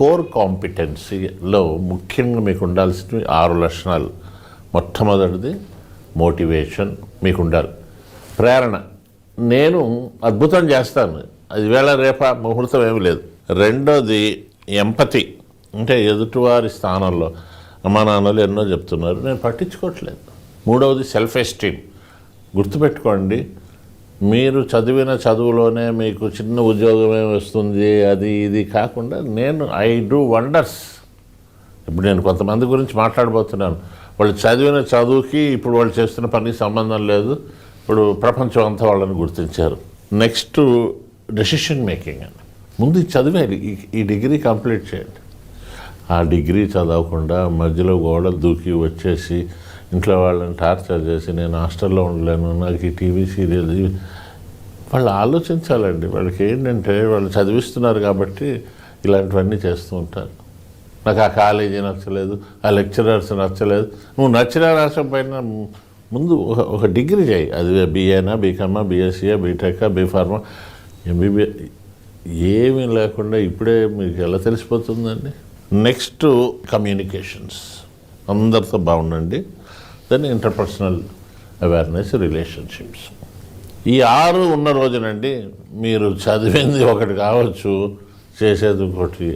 Core కాంపిటెన్సీలో ముఖ్యంగా మీకు ఉండాల్సినవి 6 లక్షణాలు. మొట్టమొదటిది మోటివేషన్ మీకు ఉండాలి, ప్రేరణ. నేను అద్భుతం చేస్తాను, అది వేళ రేప ముహూర్తం ఏమీ లేదు. రెండోది ఎంపతి, అంటే ఎదుటివారి స్థానంలో అమ్మా నాన్నలు ఎన్నో చెప్తున్నారు, నేను పట్టించుకోవట్లేదు. మూడవది సెల్ఫ్ ఎస్టీమ్. గుర్తుపెట్టుకోండి, మీరు చదివిన చదువులోనే మీకు చిన్న ఉద్యోగమే వస్తుంది అది ఇది కాకుండా ఐ డూ వండర్స్. ఇప్పుడు నేను కొంతమంది గురించి మాట్లాడబోతున్నాను, వాళ్ళు చదివిన చదువుకి ఇప్పుడు వాళ్ళు చేస్తున్న పనికి సంబంధం లేదు, ఇప్పుడు ప్రపంచం అంతా వాళ్ళని గుర్తించారు. నెక్స్ట్ డెసిషన్ మేకింగ్ అని. ముందు చదివేది, ఈ డిగ్రీ కంప్లీట్ చేయండి. ఆ డిగ్రీ చదవకుండా మధ్యలో గోడలు దూకి వచ్చేసి ఇంట్లో వాళ్ళని టార్చర్ చేసి నేను హాస్టల్లో ఉండలేను, నాకు ఈ టీవీ సీరియల్, వాళ్ళు ఆలోచించాలండి. వాళ్ళకి ఏంటంటే వాళ్ళు చదివిస్తున్నారు కాబట్టి ఇలాంటివన్నీ చేస్తూ ఉంటారు. నాకు ఆ కాలేజీ నచ్చలేదు, ఆ లెక్చరర్స్ నచ్చలేదు. నువ్వు నచ్చిన రాష్ట్రం పైన ముందు ఒక డిగ్రీ చేయి, అది బీఏనా, బీకామా, బీఎస్సీయా, బీటెకా, బీఫార్మా, ఎంబీబీఏ, ఏమీ లేకుండా ఇప్పుడే మీకు ఎలా తెలిసిపోతుందండి. నెక్స్ట్ కమ్యూనికేషన్స్, అందరితో బాగుండండి. Then interpersonal awareness, relationships. ఈ 6 ఉన్న రోజునండి మీరు చదివింది ఒకటి కావచ్చు, చేసేది ఇంకోటి